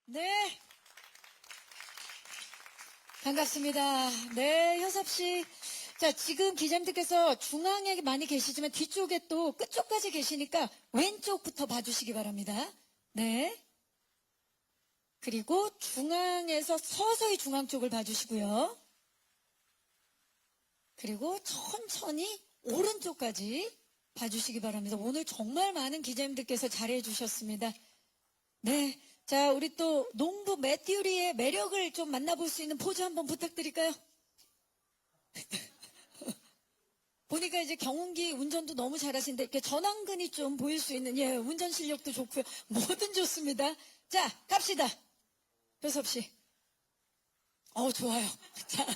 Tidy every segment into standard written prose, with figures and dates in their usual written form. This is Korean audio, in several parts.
네, 반갑습니다. 네, 효섭 씨. 자, 지금 기자님들께서 중앙에 많이 계시지만 뒤쪽에 또 끝쪽까지 계시니까 왼쪽부터 봐주시기 바랍니다. 네. 그리고 중앙에서 서서히 중앙 쪽을 봐주시고요. 그리고 천천히 오른쪽까지 봐주시기 바랍니다. 오늘 정말 많은 기자님들께서 잘해 주셨습니다. 네. 자, 우리 또 농부 매튜리의 매력을 좀 만나볼 수 있는 포즈 한번 부탁드릴까요? 보니까 이제 경운기 운전도 너무 잘하시는데 이렇게 전완근이 좀 보일 수 있는 운전 실력도 좋고요. 뭐든 좋습니다. 자, 갑시다. 효섭 씨. 좋아요. 자,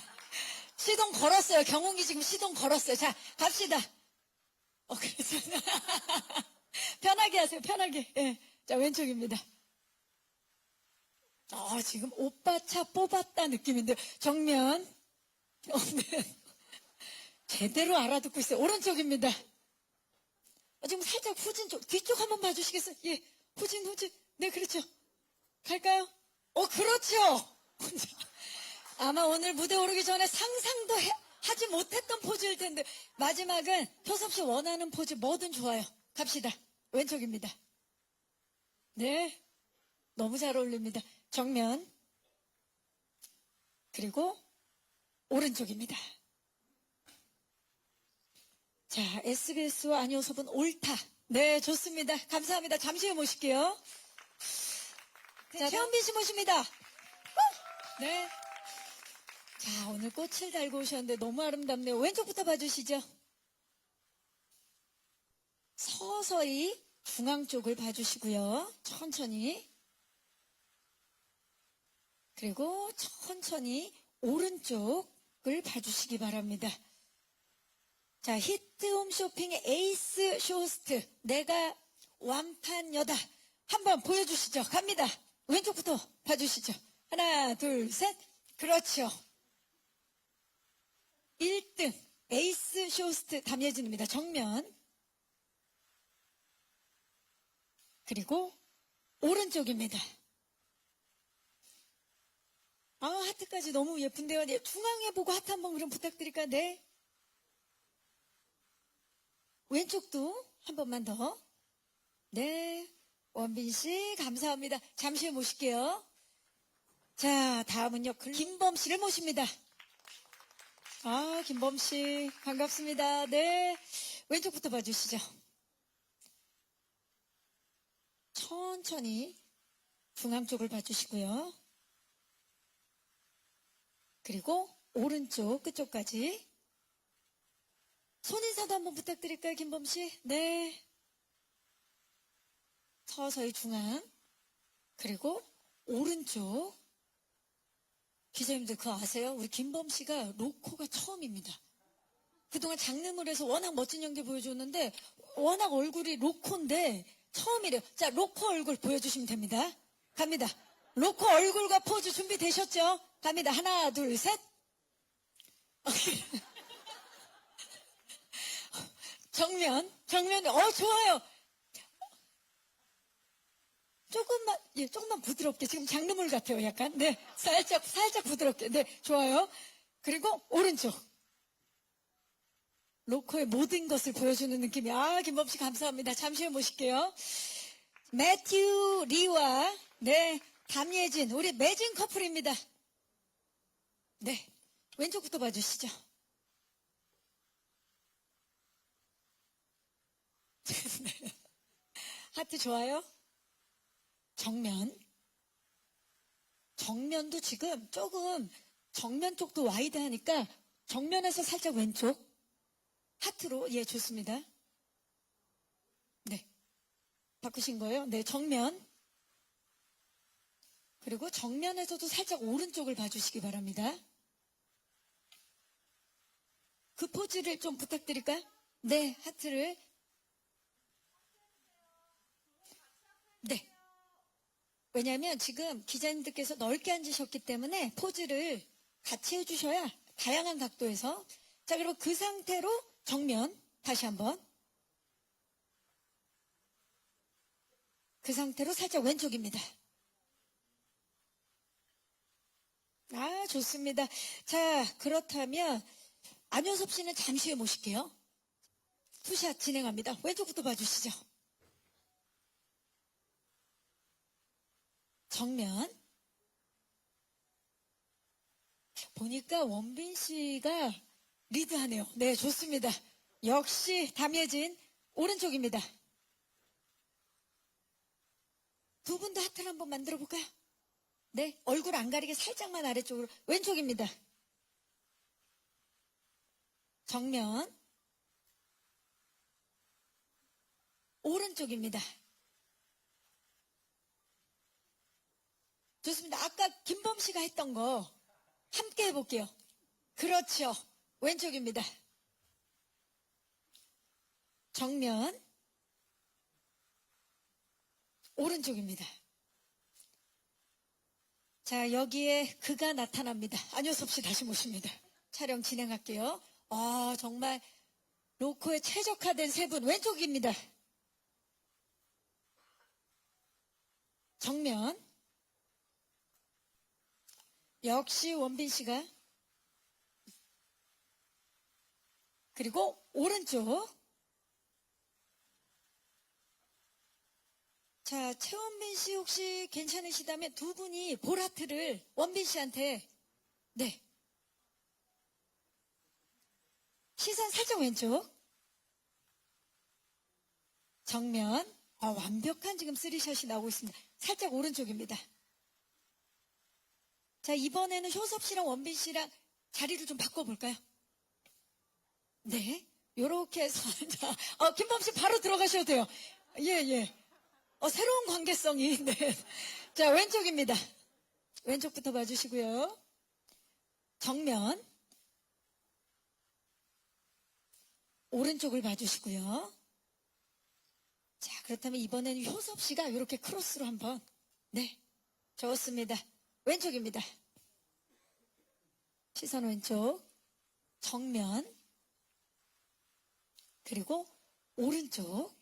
시동 걸었어요. 경운기 지금 시동 걸었어요. 자, 갑시다. 그래서 편하게 하세요. 편하게. 예. 자, 왼쪽입니다. 지금 오빠 차 뽑았다 느낌인데 정면. 네. 제대로 알아듣고 있어요. 오른쪽입니다. 지금 살짝 후진 쪽, 뒤쪽 한번 봐주시겠어요? 예, 후진. 네, 그렇죠. 갈까요? 그렇죠. 아마 오늘 무대 오르기 전에 상상도 하지 못했던 포즈일 텐데 마지막은 효섭 씨 원하는 포즈 뭐든 좋아요. 갑시다. 왼쪽입니다. 네, 너무 잘 어울립니다. 정면. 그리고 오른쪽입니다. 자, SBS와 안효섭은 옳다. 네, 좋습니다. 감사합니다. 잠시 후에 모실게요. 자, 최원빈 씨 모십니다. 네. 자, 오늘 꽃을 달고 오셨는데 너무 아름답네요. 왼쪽부터 봐주시죠. 서서히 중앙 쪽을 봐주시고요. 천천히. 그리고 천천히 오른쪽을 봐주시기 바랍니다. 자, 히트홈 쇼핑의 에이스 쇼호스트, 내가 완판여다. 한번 보여주시죠. 갑니다. 왼쪽부터 봐주시죠. 하나, 둘, 셋. 그렇죠. 1등 에이스 쇼호스트 담예진입니다. 정면. 그리고 오른쪽입니다. 하트까지 너무 예쁜데요. 네, 중앙에 보고 하트 한번 그럼 부탁드릴까요? 네. 왼쪽도 한 번만 더. 네. 원빈 씨, 감사합니다. 잠시 후에 모실게요. 자, 다음은요, 김범 씨를 모십니다. 김범 씨, 반갑습니다. 네. 왼쪽부터 봐주시죠. 천천히 중앙 쪽을 봐주시고요. 그리고 오른쪽 끝쪽까지. 손인사도 한번 부탁드릴까요, 김범 씨? 네. 서서히 중앙. 그리고 오른쪽. 기자님들 그거 아세요? 우리 김범 씨가 로코가 처음입니다. 그동안 장르물에서 워낙 멋진 연기 보여줬는데 워낙 얼굴이 로코인데 처음이래요. 자, 로코 얼굴 보여주시면 됩니다. 갑니다. 로코 얼굴과 포즈 준비되셨죠? 갑니다. 하나, 둘, 셋. 정면. 좋아요. 조금만 부드럽게. 지금 장르물 같아요, 약간. 네, 살짝 부드럽게. 네, 좋아요. 그리고 오른쪽. 로코의 모든 것을 보여주는 느낌이. 김범 씨 감사합니다. 잠시 후에 모실게요. 매튜 리와, 네, 담예진, 우리 매진 커플입니다. 네, 왼쪽부터 봐주시죠. 네. 하트 좋아요? 정면도 지금 조금 정면 쪽도 와이드하니까 정면에서 살짝 왼쪽 하트로. 예, 좋습니다. 네, 바꾸신 거예요? 네, 정면. 그리고 정면에서도 살짝 오른쪽을 봐주시기 바랍니다. 그 포즈를 좀 부탁드릴까요? 네, 하트를. 네. 왜냐하면 지금 기자님들께서 넓게 앉으셨기 때문에 포즈를 같이 해주셔야 다양한 각도에서. 자, 그리고 그 상태로 정면 다시 한번. 그 상태로 살짝 왼쪽입니다. 아, 좋습니다. 자, 그렇다면 안효섭 씨는 잠시 후에 모실게요. 투샷 진행합니다. 왼쪽부터 봐주시죠. 정면. 보니까 원빈 씨가 리드하네요. 네, 좋습니다. 역시 담예진 오른쪽입니다. 두 분 다 하트를 한번 만들어 볼까요? 네, 얼굴 안 가리게 살짝만 아래쪽으로. 왼쪽입니다. 정면. 오른쪽입니다. 좋습니다. 아까 김범 씨가 했던 거 함께 해볼게요. 그렇죠. 왼쪽입니다. 정면. 오른쪽입니다. 자, 여기에 그가 나타납니다. 안효섭 씨 다시 모십니다. 촬영 진행할게요. 아, 정말 로코에 최적화된 세 분 왼쪽입니다. 정면. 역시 원빈 씨가. 그리고 오른쪽. 자, 최원빈 씨 혹시 괜찮으시다면 두 분이 보라트를 원빈 씨한테, 네. 시선 살짝 왼쪽. 정면. 완벽한 지금 쓰리샷이 나오고 있습니다. 살짝 오른쪽입니다. 자, 이번에는 효섭 씨랑 원빈 씨랑 자리를 좀 바꿔볼까요? 네. 요렇게 해서, 자, 김범 씨 바로 들어가셔도 돼요. 예, 예. 새로운 관계성이, 네. 자, 왼쪽입니다. 왼쪽부터 봐주시고요. 정면. 오른쪽을 봐주시고요. 자, 그렇다면 이번에는 효섭 씨가 이렇게 크로스로 한번. 네. 좋습니다. 왼쪽입니다. 시선 왼쪽. 정면. 그리고 오른쪽.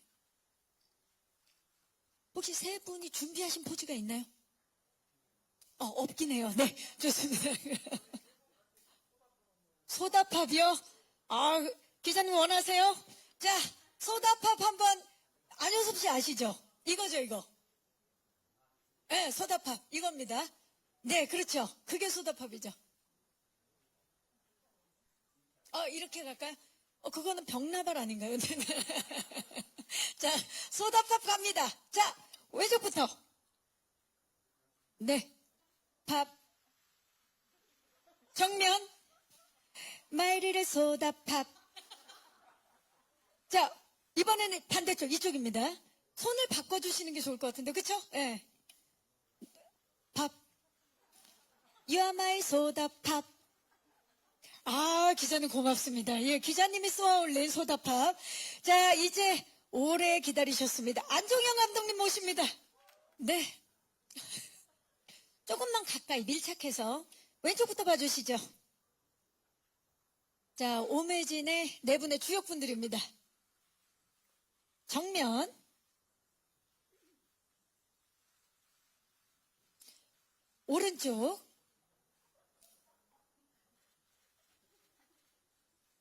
혹시 세 분이 준비하신 포즈가 있나요? 없긴 해요. 네, 좋습니다. 소다팝이요? 기자님 원하세요? 자, 소다팝 한번, 안효섭 씨 아시죠? 이거죠, 이거. 네, 소다팝. 이겁니다. 네, 그렇죠. 그게 소다팝이죠. 이렇게 갈까요? 그거는 벽나발 아닌가요? 자, 소다팝 갑니다. 자, 왼쪽부터. 네. 팝. 정면. 마이리의 소다팝. 자, 이번에는 반대쪽, 이쪽입니다. 손을 바꿔주시는 게 좋을 것 같은데, 그쵸? 예. 네. 팝. You are my 소다팝. 기자님 고맙습니다. 예, 기자님이 쏘아 올린 소다팝. 자, 이제 오래 기다리셨습니다. 안종현 감독님 모십니다. 네. 조금만 가까이 밀착해서 왼쪽부터 봐주시죠. 자, 오매진의 네 분의 주역분들입니다. 정면. 오른쪽.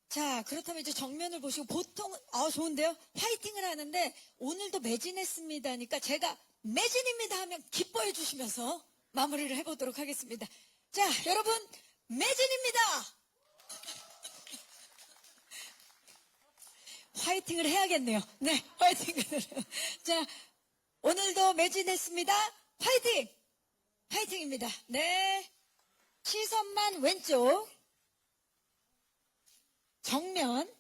자, 그렇다면 이제 정면을 보시고 보통은, 좋은데요? 화이팅을 하는데 오늘도 매진했습니다니까 제가 매진입니다 하면 기뻐해 주시면서 마무리를 해보도록 하겠습니다. 자, 여러분, 매진입니다! 화이팅을 해야겠네요. 네, 화이팅을. 자, 오늘도 매진했습니다. 화이팅! 화이팅입니다. 네. 시선만 왼쪽. 정면.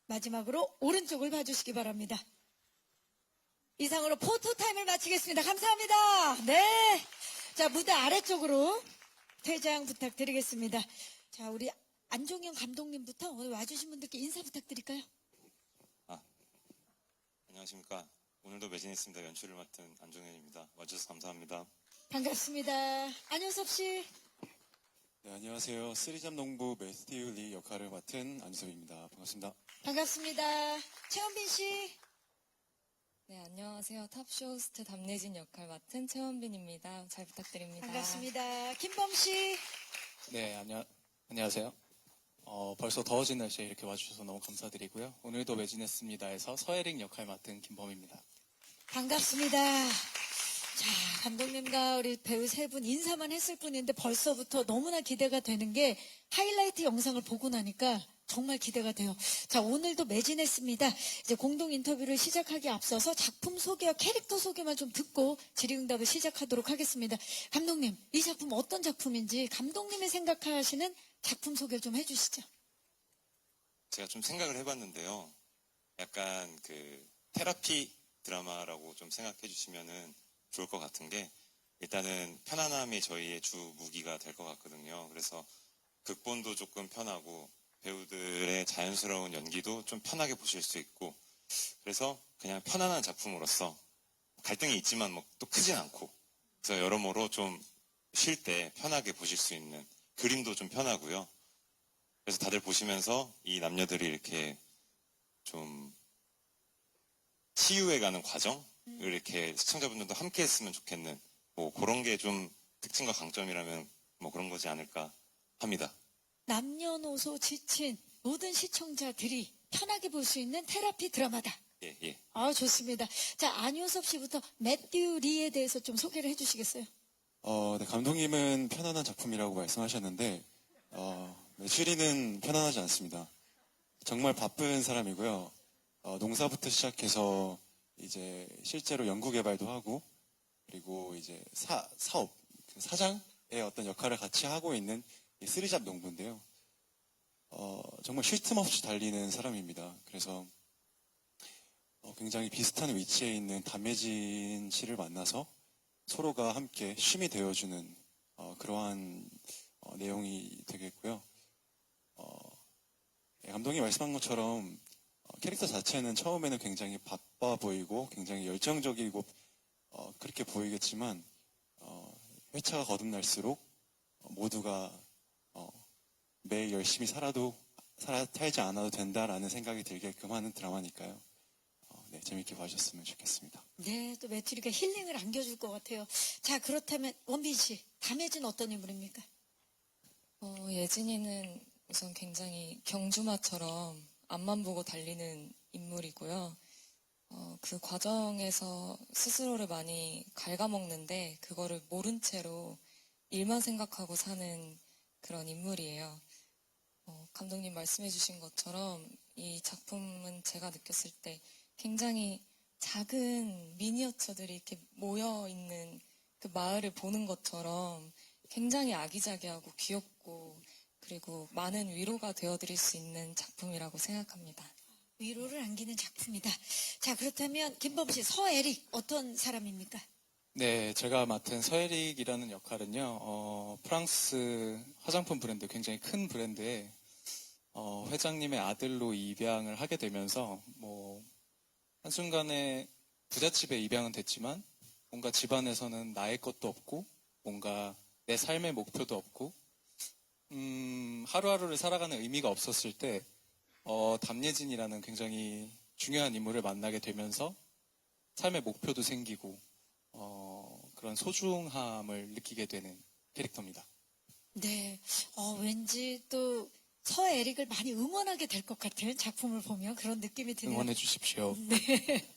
마지막으로 오른쪽을 봐주시기 바랍니다. 이상으로 포토타임을 마치겠습니다. 감사합니다. 네. 자, 무대 아래쪽으로 퇴장 부탁드리겠습니다. 자, 우리 안종현 감독님부터 오늘 와주신 분들께 인사 부탁드릴까요? 안녕하십니까. 오늘도 매진했습니다. 연출을 맡은 안종현입니다. 와주셔서 감사합니다. 반갑습니다. 안효섭 씨. 네, 안녕하세요. 쓰리잡 농부 매스티우 리 역할을 맡은 안유섭입니다. 반갑습니다. 반갑습니다. 최원빈 씨. 네, 안녕하세요. 탑쇼 호스트 담내진 역할 맡은 최원빈입니다. 잘 부탁드립니다. 반갑습니다. 김범 씨. 네, 안녕하세요. 벌써 더워진 날씨에 이렇게 와주셔서 너무 감사드리고요. 오늘도 매진했습니다에서 서혜링 역할 맡은 김범입니다. 반갑습니다. 자, 감독님과 우리 배우 세 분 인사만 했을 뿐인데 벌써부터 너무나 기대가 되는 게 하이라이트 영상을 보고 나니까 정말 기대가 돼요. 자, 오늘도 매진했습니다. 이제 공동 인터뷰를 시작하기 앞서서 작품 소개와 캐릭터 소개만 좀 듣고 질의응답을 시작하도록 하겠습니다. 감독님, 이 작품 어떤 작품인지 감독님이 생각하시는 작품 소개를 좀 해주시죠. 제가 좀 생각을 해봤는데요. 약간 그 테라피 드라마라고 좀 생각해 주시면은 좋을 것 같은 게 일단은 편안함이 저희의 주 무기가 될 것 같거든요. 그래서 극본도 조금 편하고 배우들의 자연스러운 연기도 좀 편하게 보실 수 있고 그래서 그냥 편안한 작품으로서 갈등이 있지만 뭐 또 크진 않고 그래서 여러모로 좀 쉴 때 편하게 보실 수 있는 그림도 좀 편하고요. 그래서 다들 보시면서 이 남녀들이 이렇게 좀 치유해가는 과정을 이렇게 시청자분들도 함께 했으면 좋겠는 뭐 그런 게 좀 특징과 강점이라면 뭐 그런 거지 않을까 합니다. 남녀노소 지친 모든 시청자들이 편하게 볼 수 있는 테라피 드라마다. 예, 예. 아, 좋습니다. 자, 안효섭 씨부터 매튜 리에 대해서 좀 소개를 해주시겠어요? 네, 감독님은 편안한 작품이라고 말씀하셨는데, 매출이는 편안하지 않습니다. 정말 바쁜 사람이고요. 농사부터 시작해서 이제 실제로 연구 개발도 하고, 그리고 이제 사업, 그 사장의 어떤 역할을 같이 하고 있는 이 쓰리잡 농부인데요. 정말 쉴 틈 없이 달리는 사람입니다. 그래서 굉장히 비슷한 위치에 있는 담예진 씨를 만나서 서로가 함께 쉼이 되어주는 그러한 내용이 되겠고요. 감독이 말씀한 것처럼 캐릭터 자체는 처음에는 굉장히 바빠 보이고 굉장히 열정적이고 그렇게 보이겠지만 회차가 거듭날수록 모두가 매일 열심히 살지 않아도 된다라는 생각이 들게끔 하는 드라마니까요. 네, 재밌게 봐주셨으면 좋겠습니다. 네, 또 매튜리가 힐링을 안겨줄 것 같아요. 자, 그렇다면 원빈 씨, 담예진 어떤 인물입니까? 예진이는 우선 굉장히 경주마처럼 앞만 보고 달리는 인물이고요. 그 과정에서 스스로를 많이 갉아먹는데 그거를 모른 채로 일만 생각하고 사는 그런 인물이에요. 감독님 말씀해주신 것처럼 이 작품은 제가 느꼈을 때 굉장히 작은 미니어처들이 이렇게 모여있는 그 마을을 보는 것처럼 굉장히 아기자기하고 귀엽고 그리고 많은 위로가 되어드릴 수 있는 작품이라고 생각합니다. 위로를 안기는 작품이다. 자, 그렇다면 김범 씨, 서에릭 어떤 사람입니까? 네, 제가 맡은 서혜릭이라는 역할은요, 프랑스 화장품 브랜드, 굉장히 큰 브랜드에 회장님의 아들로 입양을 하게 되면서 한순간에 부잣집에 입양은 됐지만 뭔가 집안에서는 나의 것도 없고 뭔가 내 삶의 목표도 없고 하루하루를 살아가는 의미가 없었을 때 담예진이라는 굉장히 중요한 인물을 만나게 되면서 삶의 목표도 생기고 그런 소중함을 느끼게 되는 캐릭터입니다. 네, 왠지 또 서에릭을 많이 응원하게 될 것 같은 작품을 보면 그런 느낌이 드네요. 응원해 주십시오. 네.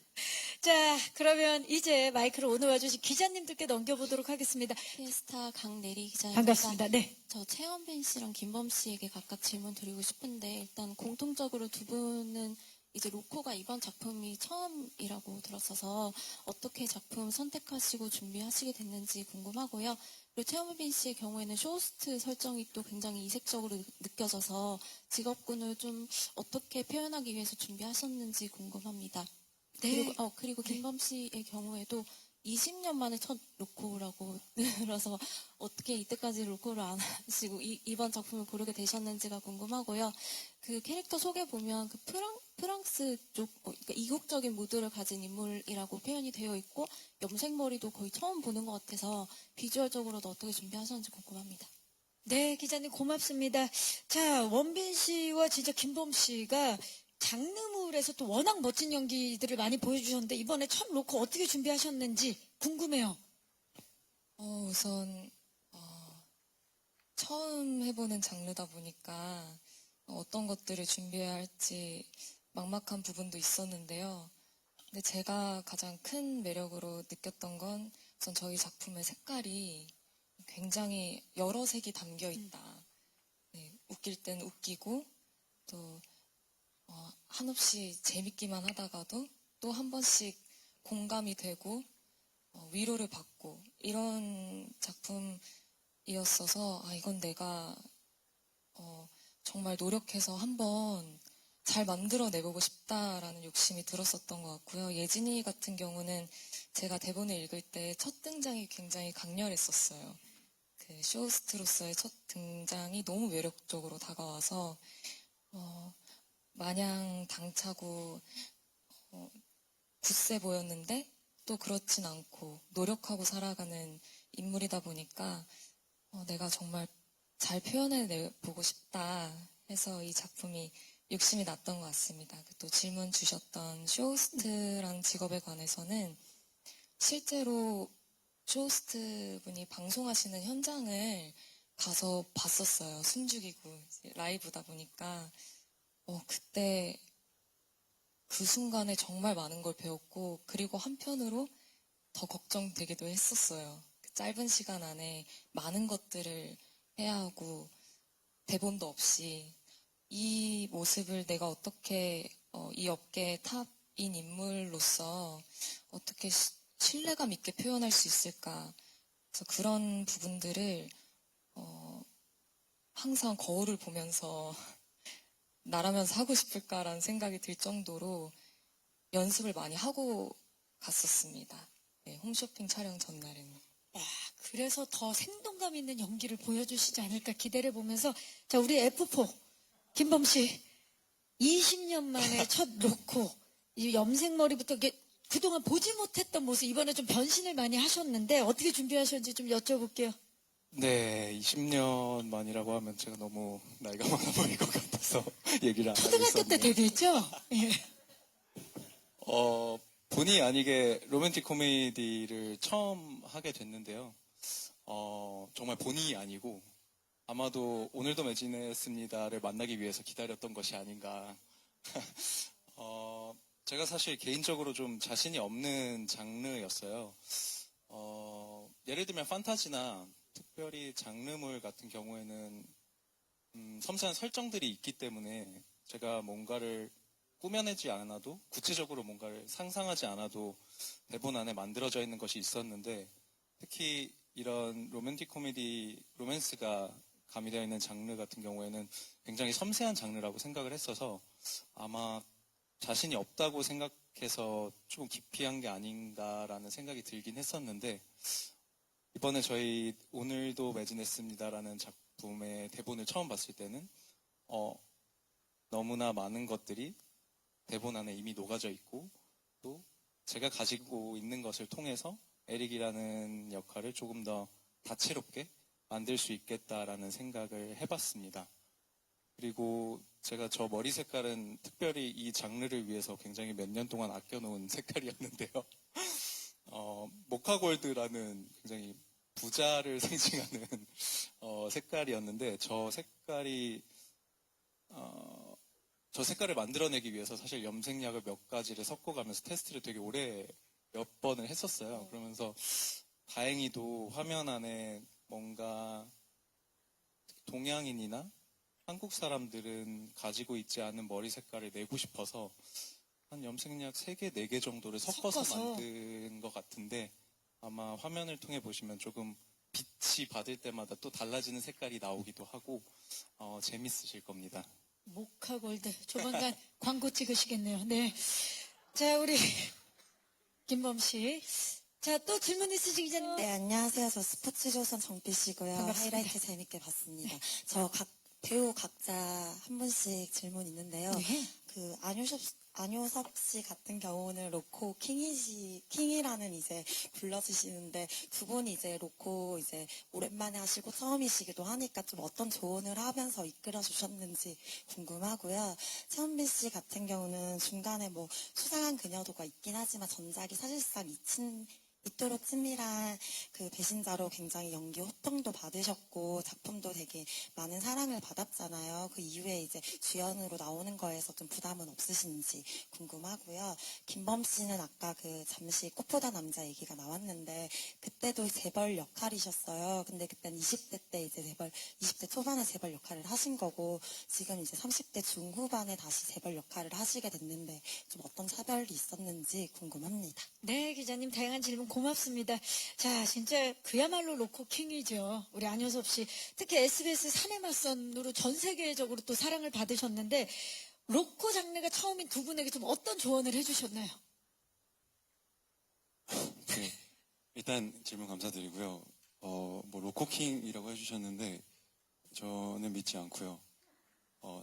자, 그러면 이제 마이크를 오늘 와주신 기자님들께 넘겨보도록 하겠습니다. 피에스타 강내리 기자입니다. 반갑습니다. 네. 저 최원빈 씨랑 김범 씨에게 각각 질문 드리고 싶은데 일단 공통적으로 두 분은 이제 로코가 이번 작품이 처음이라고 들었어서 어떻게 작품 선택하시고 준비하시게 됐는지 궁금하고요. 그리고 최원빈 씨의 경우에는 쇼호스트 설정이 또 굉장히 이색적으로 느껴져서 직업군을 좀 어떻게 표현하기 위해서 준비하셨는지 궁금합니다. 네. 그리고 김범 씨의 경우에도 20년 만에 첫 로코라고 들어서 어떻게 이때까지 로코를 안 하시고 이번 작품을 고르게 되셨는지가 궁금하고요. 그 캐릭터 소개 보면 그 프랑스 쪽 그러니까 이국적인 무드를 가진 인물이라고 표현이 되어 있고 염색머리도 거의 처음 보는 것 같아서 비주얼적으로도 어떻게 준비하셨는지 궁금합니다. 네, 기자님 고맙습니다. 자, 원빈 씨와 진짜 김범 씨가 장르물에서 또 워낙 멋진 연기들을 많이 보여주셨는데 이번에 첫 로코 어떻게 준비하셨는지 궁금해요. 우선 처음 해보는 장르다 보니까 어떤 것들을 준비해야 할지 막막한 부분도 있었는데요. 근데 제가 가장 큰 매력으로 느꼈던 건 우선 저희 작품의 색깔이 굉장히 여러 색이 담겨 있다. 네, 웃길 땐 웃기고 또 한없이 재밌기만 하다가도 또 한 번씩 공감이 되고 위로를 받고 이런 작품이었어서 이건 내가 정말 노력해서 한번 잘 만들어내보고 싶다라는 욕심이 들었었던 것 같고요. 예진이 같은 경우는 제가 대본을 읽을 때 첫 등장이 굉장히 강렬했었어요. 그 쇼호스트로서의 첫 등장이 너무 매력적으로 다가와서 마냥 당차고 굳세 보였는데 또 그렇진 않고 노력하고 살아가는 인물이다 보니까 내가 정말 잘 표현해보고 싶다 해서 이 작품이 욕심이 났던 것 같습니다. 또 질문 주셨던 쇼호스트란 직업에 관해서는 실제로 쇼호스트 분이 방송하시는 현장을 가서 봤었어요. 숨죽이고 라이브다 보니까 그때 그 순간에 정말 많은 걸 배웠고 그리고 한편으로 더 걱정되기도 했었어요. 그 짧은 시간 안에 많은 것들을 해야 하고 대본도 없이 이 모습을 내가 어떻게 이 업계의 탑인 인물로서 어떻게 신뢰감 있게 표현할 수 있을까. 그래서 그런 부분들을 항상 거울을 보면서 나라면서 하고 싶을까라는 생각이 들 정도로 연습을 많이 하고 갔었습니다. 네, 홈쇼핑 촬영 전날에는. 그래서 더 생동감 있는 연기를 보여주시지 않을까 기대를 보면서 자 우리 F4 김범 씨 20년 만에 첫 로코 이 염색머리부터 그동안 보지 못했던 모습 이번에 좀 변신을 많이 하셨는데 어떻게 준비하셨는지 좀 여쭤볼게요. 네, 20년 만이라고 하면 제가 너무 나이가 많아 보일 것 같아서 얘기를 안 하고 초등학교 때 있었는데. 데뷔했죠? 예. 본의 아니게 로맨틱 코미디를 처음 하게 됐는데요. 정말 본의 아니고 아마도 오늘도 매진했습니다를 만나기 위해서 기다렸던 것이 아닌가. 제가 사실 개인적으로 좀 자신이 없는 장르였어요. 예를 들면 판타지나 특별히 장르물 같은 경우에는 섬세한 설정들이 있기 때문에 제가 뭔가를 꾸며내지 않아도 구체적으로 뭔가를 상상하지 않아도 대본 안에 만들어져 있는 것이 있었는데 특히 이런 로맨틱 코미디, 로맨스가 가미되어 있는 장르 같은 경우에는 굉장히 섬세한 장르라고 생각을 했어서 아마 자신이 없다고 생각해서 조금 기피한 게 아닌가라는 생각이 들긴 했었는데 이번에 저희 오늘도 매진했습니다라는 작품의 대본을 처음 봤을 때는 너무나 많은 것들이 대본 안에 이미 녹아져 있고 또 제가 가지고 있는 것을 통해서 에릭이라는 역할을 조금 더 다채롭게 만들 수 있겠다라는 생각을 해봤습니다. 그리고 제가 저 머리 색깔은 특별히 이 장르를 위해서 굉장히 몇 년 동안 아껴놓은 색깔이었는데요. 모카골드라는 굉장히 부자를 상징하는 색깔이었는데 저 색깔을 만들어내기 위해서 사실 염색약을 몇 가지를 섞어가면서 테스트를 되게 오래 몇 번을 했었어요. 그러면서 다행히도 화면 안에 뭔가 동양인이나 한국 사람들은 가지고 있지 않은 머리 색깔을 내고 싶어서 한 염색약 3개, 4개 정도를 섞어서 만든 것 같은데 아마 화면을 통해 보시면 조금 빛이 받을 때마다 또 달라지는 색깔이 나오기도 하고 재밌으실 겁니다. 모카골드 조만간 광고 찍으시겠네요. 네. 자 우리 김범 씨. 자 또 질문 있으시 기자님? 네, 안녕하세요. 저 스포츠조선 정빛이고요. 반갑습니다. 하이라이트 재밌게 봤습니다. 저 배우 각자 한 분씩 질문 있는데요. 네. 그 안효섭 씨 같은 경우는 로코 킹이라는 이제 불러주시는데 두 분이 이제 로코 이제 오랜만에 하시고 처음이시기도 하니까 좀 어떤 조언을 하면서 이끌어 주셨는지 궁금하고요. 최원빈 씨 같은 경우는 중간에 뭐 수상한 그녀도가 있긴 하지만 전작이 사실상 이토록 친밀한 그 배신자로 굉장히 연기 호평도 받으셨고 작품도 되게 많은 사랑을 받았잖아요. 그 이후에 이제 주연으로 나오는 거에서 좀 부담은 없으신지 궁금하고요. 김범 씨는 아까 그 잠시 꽃보다 남자 얘기가 나왔는데 그때도 재벌 역할이셨어요. 근데 그때는 20대 때 이제 20대 초반에 재벌 역할을 하신 거고 지금 이제 30대 중후반에 다시 재벌 역할을 하시게 됐는데 좀 어떤 차별이 있었는지 궁금합니다. 네, 기자님 다양한 질문 고맙습니다. 자, 진짜 그야말로 로코킹이죠. 우리 안효섭 씨. 특히 SBS 3회 맞선으로 전 세계적으로 또 사랑을 받으셨는데 로코 장르가 처음인 두 분에게 좀 어떤 조언을 해주셨나요? 네, 일단 질문 감사드리고요. 뭐 로코킹이라고 해주셨는데 저는 믿지 않고요.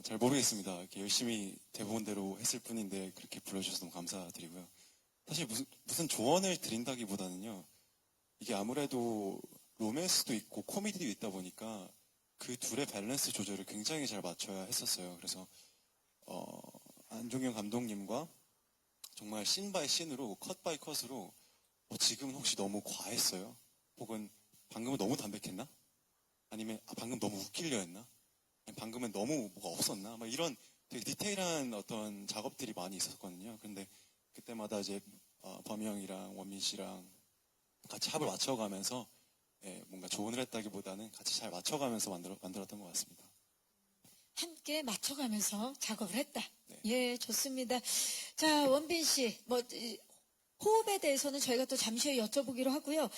잘 모르겠습니다. 이렇게 열심히 대본대로 했을 뿐인데 그렇게 불러주셔서 너무 감사드리고요. 사실 무슨 조언을 드린다기보다는요. 이게 아무래도 로맨스도 있고 코미디도 있다 보니까 그 둘의 밸런스 조절을 굉장히 잘 맞춰야 했었어요. 그래서 안종현 감독님과 정말 씬 바이 씬으로 컷 바이 컷으로 지금은 혹시 너무 과했어요? 혹은 방금은 너무 담백했나? 아니면 방금 너무 웃기려 했나? 아니면 방금은 너무 뭐가 없었나? 막 이런 되게 디테일한 어떤 작업들이 많이 있었거든요. 근데 그때마다 이제 범영이랑 원민 씨랑 같이 합을 맞춰가면서 뭔가 조언을 했다기보다는 같이 잘 맞춰가면서 만들었던 것 같습니다. 함께 맞춰가면서 작업을 했다. 네. 예, 좋습니다. 자, 원빈 씨, 호흡에 대해서는 저희가 또 잠시 후에 여쭤보기로 하고요.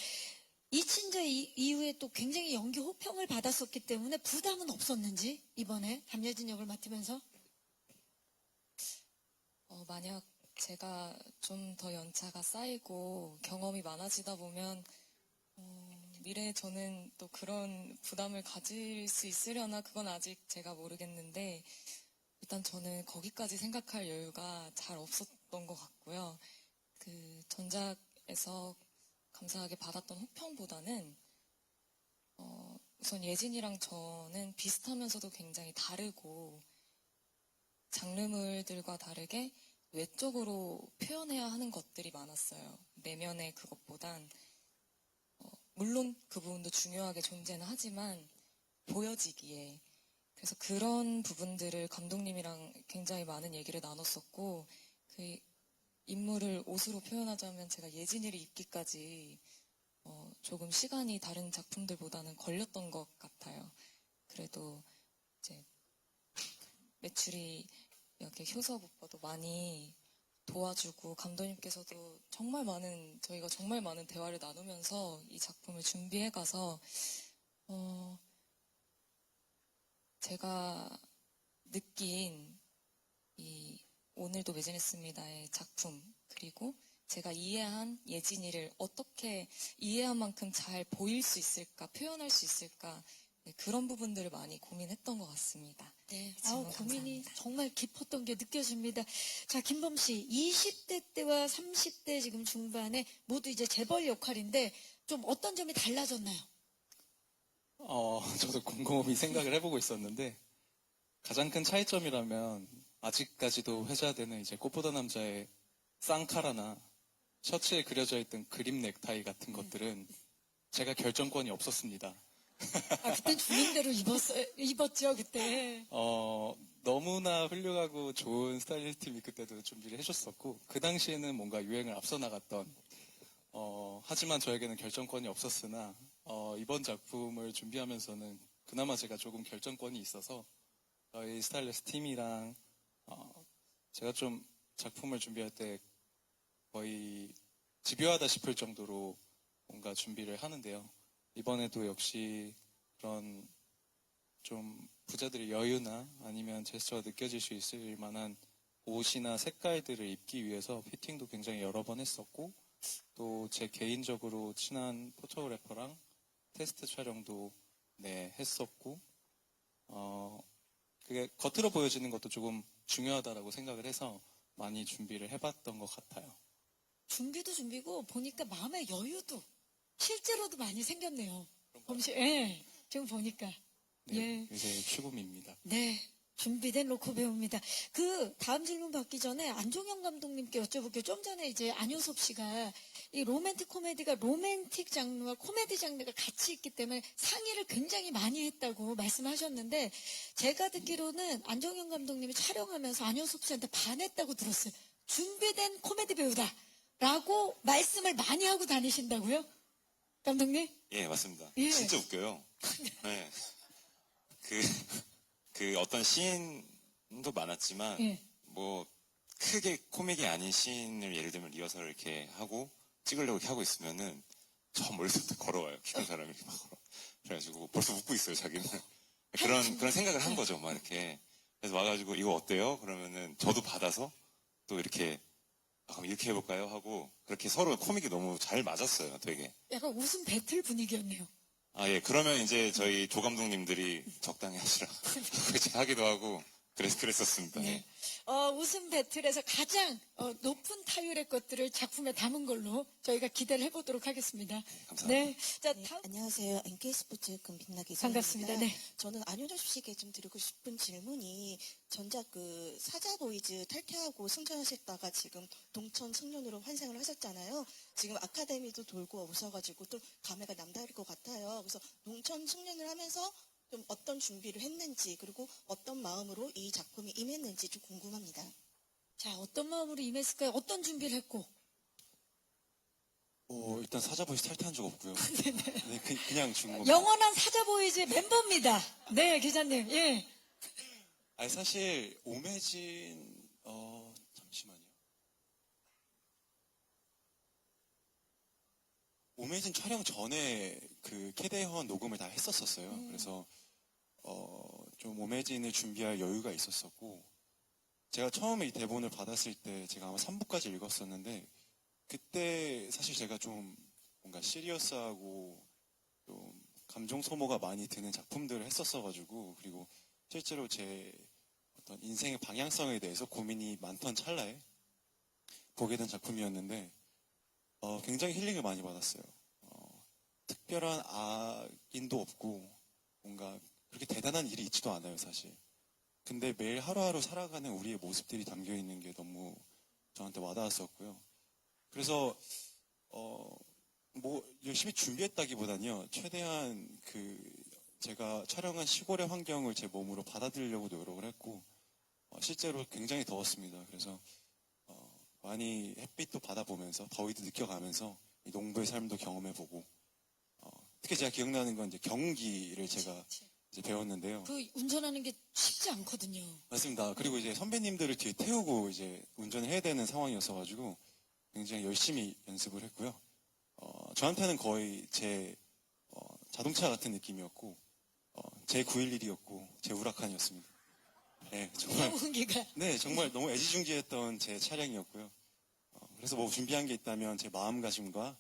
이친자 이후에 또 굉장히 연기 호평을 받았었기 때문에 부담은 없었는지, 이번에 담여진 역을 맡으면서. 만약 제가 좀 더 연차가 쌓이고 경험이 많아지다 보면 미래에 저는 또 그런 부담을 가질 수 있으려나 그건 아직 제가 모르겠는데 일단 저는 거기까지 생각할 여유가 잘 없었던 것 같고요. 그 전작에서 감사하게 받았던 호평보다는 우선 예진이랑 저는 비슷하면서도 굉장히 다르고 장르물들과 다르게 외적으로 표현해야 하는 것들이 많았어요. 내면의 그것보단 물론 그 부분도 중요하게 존재는 하지만 보여지기에 그래서 그런 부분들을 감독님이랑 굉장히 많은 얘기를 나눴었고 그 인물을 옷으로 표현하자면 제가 예진이를 입기까지 조금 시간이 다른 작품들보다는 걸렸던 것 같아요. 그래도 이제 매출이 이렇게 효섭 오빠도 많이 도와주고 감독님께서도 저희가 정말 많은 대화를 나누면서 이 작품을 준비해 가서 제가 느낀 이 오늘도 매진했습니다의 작품 그리고 제가 이해한 예진이를 어떻게 이해한 만큼 잘 보일 수 있을까 표현할 수 있을까 네, 그런 부분들을 많이 고민했던 것 같습니다. 네, 질문 고민이 감사합니다. 정말 깊었던 게 느껴집니다. 자, 김범 씨, 20대 때와 30대 지금 중반에 모두 이제 재벌 역할인데 좀 어떤 점이 달라졌나요? 저도 곰곰이 생각을 해보고 있었는데 가장 큰 차이점이라면 아직까지도 회자되는 이제 꽃보다 남자의 쌍카라나 셔츠에 그려져 있던 그림 넥타이 같은 것들은 제가 결정권이 없었습니다. 그때 주는 대로 입었죠, 그때. 너무나 훌륭하고 좋은 스타일리스트 팀이 그때도 준비를 해줬었고 그 당시에는 뭔가 유행을 앞서 나갔던 하지만 저에게는 결정권이 없었으나 이번 작품을 준비하면서는 그나마 제가 조금 결정권이 있어서 저희 스타일리스트 팀이랑 제가 좀 작품을 준비할 때 거의 집요하다 싶을 정도로 뭔가 준비를 하는데요. 이번에도 역시 그런 좀 부자들의 여유나 아니면 제스처가 느껴질 수 있을 만한 옷이나 색깔들을 입기 위해서 피팅도 굉장히 여러 번 했었고 또 제 개인적으로 친한 포토그래퍼랑 테스트 촬영도 했었고 그게 겉으로 보여지는 것도 조금 중요하다라고 생각을 해서 많이 준비를 해봤던 것 같아요. 준비도 준비고 보니까 마음의 여유도 실제로도 많이 생겼네요. 예, 지금 보니까. 네, 예. 요새 추구미입니다. 네, 준비된 로코 배우입니다. 그 다음 질문 받기 전에 안종현 감독님께 여쭤볼게요. 좀 전에 이제 안효섭 씨가 이 로맨틱 코미디가 로맨틱 장르와 코미디 장르가 같이 있기 때문에 상의를 굉장히 많이 했다고 말씀하셨는데 제가 듣기로는 안종현 감독님이 촬영하면서 안효섭 씨한테 반했다고 들었어요. 준비된 코미디 배우다라고 말씀을 많이 하고 다니신다고요? 감독님? 예, 맞습니다. 예. 진짜 웃겨요. 네. 그 어떤 시인도 많았지만, 예. 뭐, 크게 코믹이 아닌 시인을 예를 들면 리허설을 이렇게 하고, 찍으려고 이렇게 하고 있으면은, 저 멀리서부터 걸어와요. 키큰 사람이 이렇게 막 걸어. 그래가지고 벌써 웃고 있어요, 자기는. 그런 생각을 한 거죠, 막 이렇게. 그래서 와가지고, 이거 어때요? 그러면은, 저도 받아서, 또 이렇게, 아, 그럼 이렇게 해볼까요? 하고, 그렇게 서로 코믹이 너무 잘 맞았어요, 되게. 약간 웃음 배틀 분위기였네요. 아, 예. 그러면 이제 저희 조 감독님들이 적당히 하시라. 이제 하기도 하고, 그랬었습니다. 네. 예. 웃음 배틀에서 가장 높은 타율의 것들을 작품에 담은 걸로 저희가 기대를 해보도록 하겠습니다. 감사합니다. 네. 자, 네, 다음. 안녕하세요. NK스포츠 금빛나 기자입니다. 반갑습니다. 네. 저는 안효섭 씨에게 좀 드리고 싶은 질문이 전작 그 사자보이즈 탈퇴하고 승천하셨다가 지금 동천 청년으로 환생을 하셨잖아요. 지금 아카데미도 돌고 오셔가지고 또 감회가 남다를 것 같아요. 그래서 동천 청년을 하면서 좀 어떤 준비를 했는지 그리고 어떤 마음으로 이 작품이 임했는지 좀 궁금합니다. 자, 어떤 마음으로 임했을까요? 어떤 준비를 했고? 일단 사자보이스 탈퇴한 적 없고요. 네, 그냥 준 겁니다. 영원한 사자보이즈 멤버입니다. 네, 기자님. 예. 아니, 사실, 오매진, 잠시만요. 오매진 촬영 전에 그 캐대헌 녹음을 다 했었었어요. 그래서, 좀 오매진을 준비할 여유가 있었었고, 제가 처음에 이 대본을 받았을 때 제가 아마 3부까지 읽었었는데, 그때 사실 제가 좀 뭔가 시리어스하고 좀 감정 소모가 많이 드는 작품들을 했었어가지고, 그리고 실제로 제 어떤 인생의 방향성에 대해서 고민이 많던 찰나에 보게 된 작품이었는데, 굉장히 힐링을 많이 받았어요. 특별한 악인도 없고, 뭔가 그렇게 대단한 일이 있지도 않아요, 사실. 근데 매일 하루하루 살아가는 우리의 모습들이 담겨 있는 게 너무 저한테 와닿았었고요. 그래서, 뭐, 열심히 준비했다기보다는요, 최대한 제가 촬영한 시골의 환경을 제 몸으로 받아들이려고 노력을 했고, 실제로 굉장히 더웠습니다. 그래서, 많이 햇빛도 받아보면서, 더위도 느껴가면서, 이 농부의 삶도 경험해보고, 특히 제가 기억나는 건 이제 경운기를 제가 이제 배웠는데요. 그 운전하는 게 쉽지 않거든요. 맞습니다. 그리고 이제 선배님들을 뒤에 태우고 이제 운전을 해야 되는 상황이었어가지고 굉장히 열심히 연습을 했고요. 저한테는 거의 제 자동차 같은 느낌이었고, 제 911이었고, 제 우라칸이었습니다. 네, 정말, 경운기가. 네, 정말 너무 애지중지했던 제 차량이었고요. 그래서 뭐 준비한 게 있다면 제 마음가짐과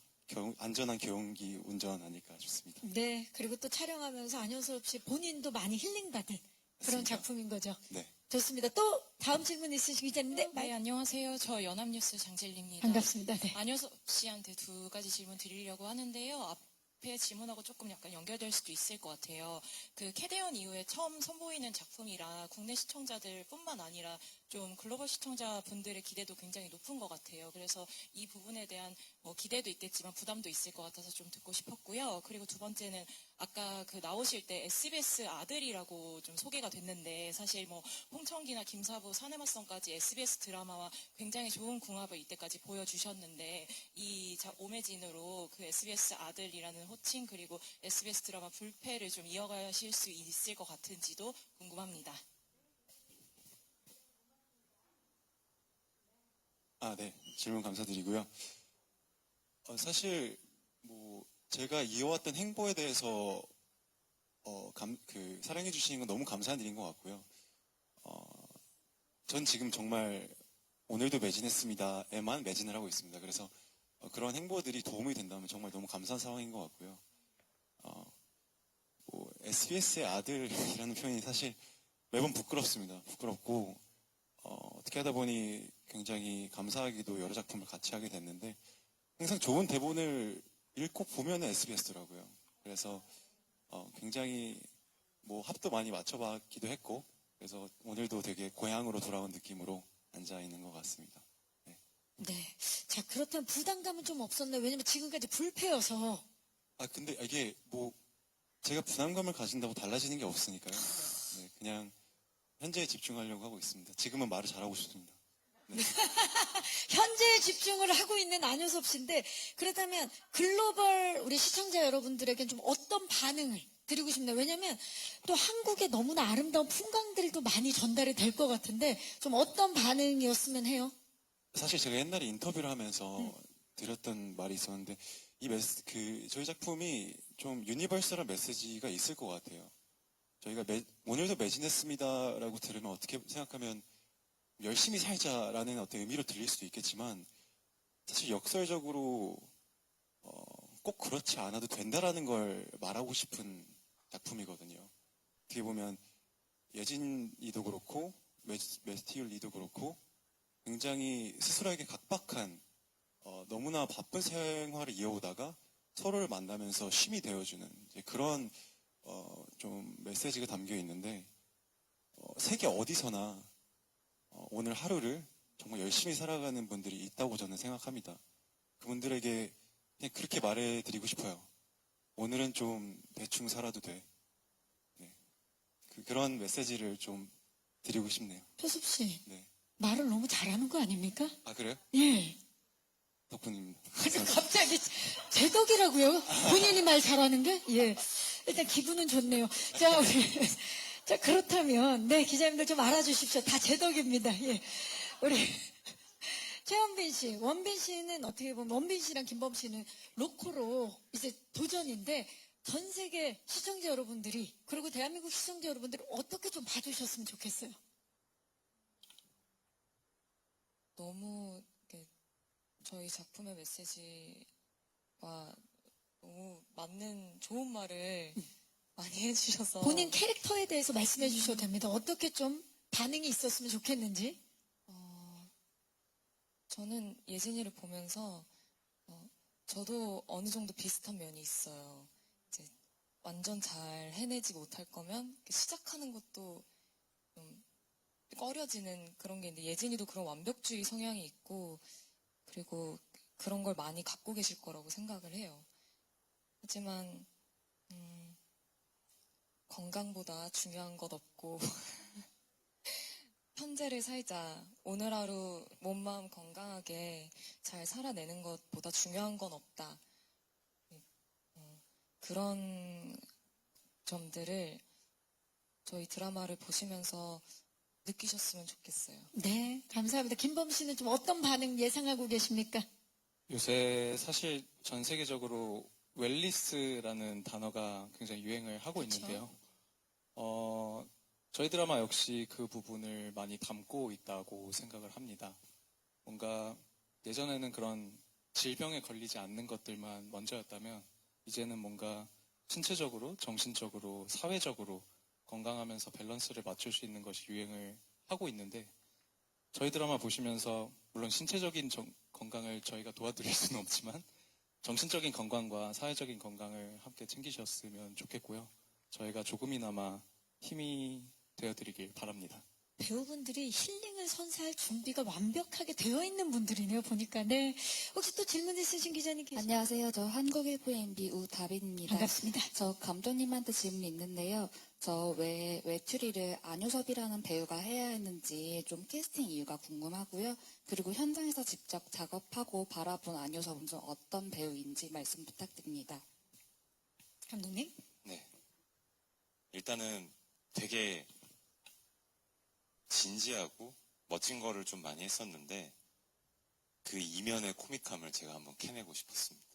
안전한 경운기 운전 아닐까 싶습니다. 네. 그리고 또 촬영하면서 안효섭 씨 본인도 많이 힐링받은 그런 맞습니다. 작품인 거죠. 네. 좋습니다. 또 다음 질문 있으시겠는데? 네, 안녕하세요. 저 연합뉴스 장진리입니다. 반갑습니다. 네. 안효섭 씨한테 두 가지 질문 드리려고 하는데요. 앞에 질문하고 조금 약간 연결될 수도 있을 것 같아요. 그 캐대헌 이후에 처음 선보이는 작품이라 국내 시청자들뿐만 아니라 좀 글로벌 시청자분들의 기대도 굉장히 높은 것 같아요. 그래서 이 부분에 대한 기대도 있겠지만 부담도 있을 것 같아서 좀 듣고 싶었고요. 그리고 두 번째는 아까 그 나오실 때 SBS 아들이라고 좀 소개가 됐는데 사실 뭐 홍천기나 김사부, 사내맞성까지 SBS 드라마와 굉장히 좋은 궁합을 이때까지 보여주셨는데 이 오매진으로 그 SBS 아들이라는 호칭 그리고 SBS 드라마 불패를 좀 이어가실 수 있을 것 같은지도 궁금합니다. 네. 질문 감사드리고요. 사실, 뭐, 제가 이어왔던 행보에 대해서, 사랑해주시는 건 너무 감사한 일인 것 같고요. 전 지금 정말, 오늘도 매진했습니다에만 매진을 하고 있습니다. 그래서, 그런 행보들이 도움이 된다면 정말 너무 감사한 상황인 것 같고요. SBS의 아들이라는 표현이 사실 매번 부끄럽습니다. 부끄럽고, 어떻게 하다 보니 굉장히 감사하게도 여러 작품을 같이 하게 됐는데 항상 좋은 대본을 읽고 보면 SBS더라고요. 그래서 굉장히 뭐 합도 많이 맞춰봤기도 했고 그래서 오늘도 되게 고향으로 돌아온 느낌으로 앉아 있는 것 같습니다. 네. 자, 그렇다면 부담감은 좀 없었나요? 왜냐면 지금까지 불패여서. 근데 이게 뭐 제가 부담감을 가진다고 달라지는 게 없으니까요. 네, 그냥 현재에 집중하려고 하고 있습니다. 지금은 말을 잘하고 싶습니다. 현재에 집중을 하고 있는 안효섭 씨인데, 그렇다면 글로벌 우리 시청자 여러분들에겐 좀 어떤 반응을 드리고 싶나요? 왜냐면 또 한국의 너무나 아름다운 풍광들도 많이 전달이 될 것 같은데, 좀 어떤 반응이었으면 해요? 사실 제가 옛날에 인터뷰를 하면서 드렸던 말이 있었는데 저희 작품이 좀 유니버설한 메시지가 있을 것 같아요. 저희가 오늘도 매진했습니다라고 들으면 어떻게 생각하면 열심히 살자라는 어떤 의미로 들릴 수도 있겠지만 사실 역설적으로 꼭 그렇지 않아도 된다라는 걸 말하고 싶은 작품이거든요. 어떻게 보면 예진이도 그렇고 매스티울 리도 그렇고 굉장히 스스로에게 각박한 너무나 바쁜 생활을 이어오다가 서로를 만나면서 쉼이 되어주는 그런 좀 메시지가 담겨 있는데 세계 어디서나 오늘 하루를 정말 열심히 살아가는 분들이 있다고 저는 생각합니다. 그분들에게 그냥 그렇게 말해드리고 싶어요. 오늘은 좀 대충 살아도 돼. 네. 그런 메시지를 좀 드리고 싶네요. 효섭 씨, 네. 말을 너무 잘하는 거 아닙니까? 그래요? 예. 덕분입니다. 갑자기 제 덕이라고요? 본인이 말 잘하는 게? 예. 일단 기분은 좋네요. 자, 자, 그렇다면, 네, 기자님들 좀 알아주십시오. 다 제 덕입니다. 예. 우리, 최원빈 씨, 원빈 씨는 어떻게 보면, 원빈 씨랑 김범 씨는 로코로 이제 도전인데, 전 세계 시청자 여러분들이, 그리고 대한민국 시청자 여러분들이 어떻게 좀 봐주셨으면 좋겠어요? 너무 이렇게 저희 작품의 메시지와 너무 맞는 좋은 말을 많이 해주셔서 본인 캐릭터에 대해서 말씀해 주셔도 됩니다. 어떻게 좀 반응이 있었으면 좋겠는지. 저는 예진이를 보면서 저도 어느 정도 비슷한 면이 있어요. 이제 완전 잘 해내지 못할 거면 시작하는 것도 좀 꺼려지는 그런 게 있는데 예진이도 그런 완벽주의 성향이 있고 그리고 그런 걸 많이 갖고 계실 거라고 생각을 해요. 하지만 건강보다 중요한 것 없고 현재를 살자. 오늘 하루 몸 마음 건강하게 잘 살아내는 것보다 중요한 건 없다. 그런 점들을 저희 드라마를 보시면서 느끼셨으면 좋겠어요. 네, 감사합니다. 김범 씨는 좀 어떤 반응 예상하고 계십니까? 요새 사실 전 세계적으로 웰니스라는 단어가 굉장히 유행을 하고 그쵸? 있는데요. 저희 드라마 역시 그 부분을 많이 담고 있다고 생각을 합니다. 뭔가 예전에는 그런 질병에 걸리지 않는 것들만 먼저였다면 이제는 뭔가 신체적으로, 정신적으로, 사회적으로 건강하면서 밸런스를 맞출 수 있는 것이 유행을 하고 있는데 저희 드라마 보시면서 물론 신체적인 건강을 저희가 도와드릴 수는 없지만 정신적인 건강과 사회적인 건강을 함께 챙기셨으면 좋겠고요. 저희가 조금이나마 힘이 되어드리길 바랍니다. 배우분들이 힐링을 선사할 준비가 완벽하게 되어 있는 분들이네요, 보니까. 네. 혹시 또 질문 있으신 기자님 계세요? 안녕하세요. 저 한국일보 MB 우다빈입니다. 반갑습니다. 저 감독님한테 질문이 있는데요. 저 왜 외출이를 안효섭이라는 배우가 해야 했는지 좀 캐스팅 이유가 궁금하고요. 그리고 현장에서 직접 작업하고 바라본 안효섭은 좀 어떤 배우인지 말씀 부탁드립니다. 감독님? 네. 일단은 되게 진지하고 멋진 거를 좀 많이 했었는데 그 이면의 코믹함을 제가 한번 캐내고 싶었습니다.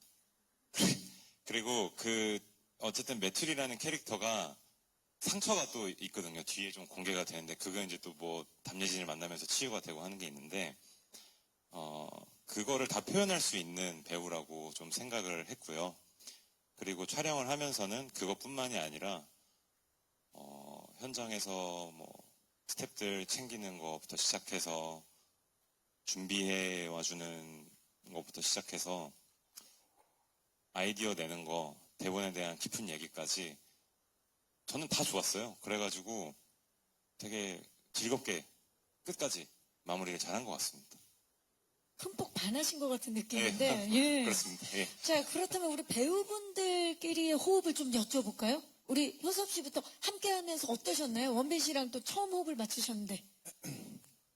그리고 어쨌든 메툴이라는 캐릭터가 상처가 또 있거든요. 뒤에 좀 공개가 되는데 그거 이제 또 뭐 담예진을 만나면서 치유가 되고 하는 게 있는데 그거를 다 표현할 수 있는 배우라고 좀 생각을 했고요. 그리고 촬영을 하면서는 그것뿐만이 아니라 현장에서 뭐 스태프들 챙기는 것부터 시작해서 준비해 와주는 것부터 시작해서 아이디어 내는 거, 대본에 대한 깊은 얘기까지 저는 다 좋았어요. 그래가지고 되게 즐겁게 끝까지 마무리를 잘한 것 같습니다. 흠뻑 반하신 것 같은 느낌인데. 예. 그렇습니다. 예. 자, 그렇다면 우리 배우분들끼리의 호흡을 좀 여쭤볼까요? 우리 효섭 씨부터 함께 하면서 어떠셨나요? 원빈 씨랑 또 처음 호흡을 맞추셨는데.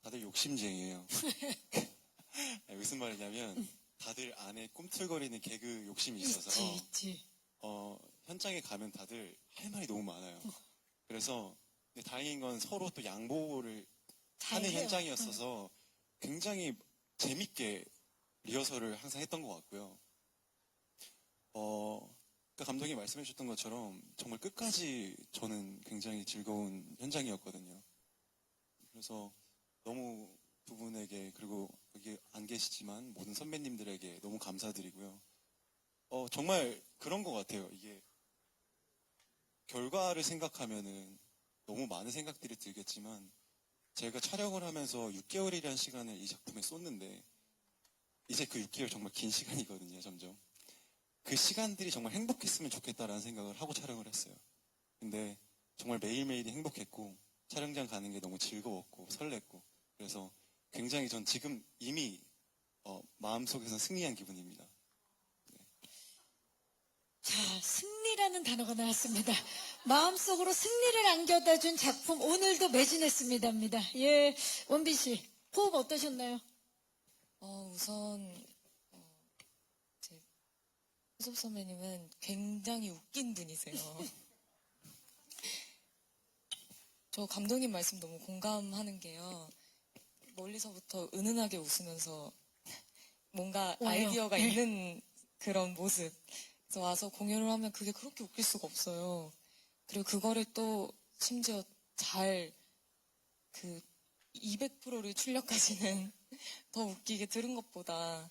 다들 욕심쟁이에요. 아니, 무슨 말이냐면 다들 안에 꿈틀거리는 개그 욕심이 있어서 있지. 현장에 가면 다들 할 말이 너무 많아요. 그래서 근데 다행인 건 서로 또 양보를 하는 잘해요. 현장이었어서 굉장히 재밌게 리허설을 항상 했던 것 같고요. 아까 감독님 말씀해 주셨던 것처럼 정말 끝까지 저는 굉장히 즐거운 현장이었거든요. 그래서 너무 두 분에게 그리고 여기 안 계시지만 모든 선배님들에게 너무 감사드리고요. 정말 그런 것 같아요. 이게 결과를 생각하면은 너무 많은 생각들이 들겠지만 제가 촬영을 하면서 6개월이라는 시간을 이 작품에 쏟는데 이제 그 6개월 정말 긴 시간이거든요, 점점. 그 시간들이 정말 행복했으면 좋겠다라는 생각을 하고 촬영을 했어요. 근데 정말 매일매일이 행복했고 촬영장 가는 게 너무 즐거웠고 설렜고 그래서 굉장히 전 지금 이미 마음속에서 승리한 기분입니다. 자, 승리라는 단어가 나왔습니다. 마음속으로 승리를 안겨다 준 작품 오늘도 매진했습니다입니다. 예, 원빈 씨 호흡 어떠셨나요? 우선 제 효섭 선배님은 굉장히 웃긴 분이세요. 저 감독님 말씀 너무 공감하는 게요. 멀리서부터 은은하게 웃으면서 뭔가 와요. 아이디어가 네. 있는 그런 모습. 그래서 와서 공연을 하면 그게 그렇게 웃길 수가 없어요. 그리고 그거를 또 심지어 잘 그 200%를 출력하시는 더 웃기게 들은 것보다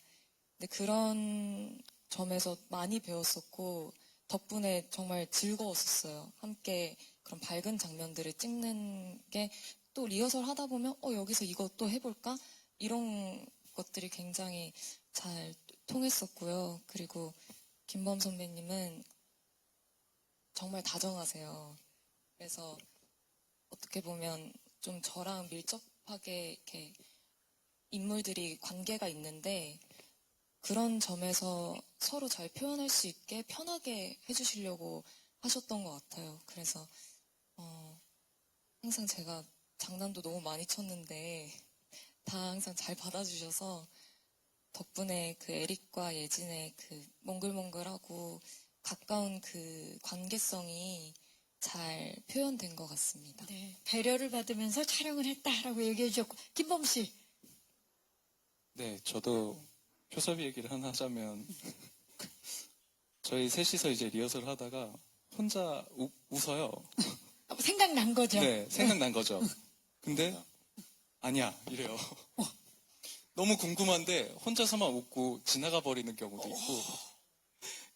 근데 그런 점에서 많이 배웠었고 덕분에 정말 즐거웠었어요. 함께 그런 밝은 장면들을 찍는 게 또 리허설 하다 보면 여기서 이거 또 해볼까? 이런 것들이 굉장히 잘 통했었고요. 그리고 김범 선배님은 정말 다정하세요. 그래서 어떻게 보면 좀 저랑 밀접하게 이렇게 인물들이 관계가 있는데 그런 점에서 서로 잘 표현할 수 있게 편하게 해주시려고 하셨던 것 같아요. 그래서 항상 제가 장난도 너무 많이 쳤는데 다 항상 잘 받아주셔서 덕분에 그 에릭과 예진의 그 몽글몽글하고 가까운 그 관계성이 잘 표현된 것 같습니다. 네, 배려를 받으면서 촬영을 했다라고 얘기해 주셨고 김범 씨. 네, 저도 효섭이 얘기를 하나 하자면 저희 셋이서 이제 리허설 하다가 혼자 웃어요. 생각난 거죠? 네, 생각난 거죠. 근데 아니야 이래요. 너무 궁금한데 혼자서만 웃고 지나가 버리는 경우도 있고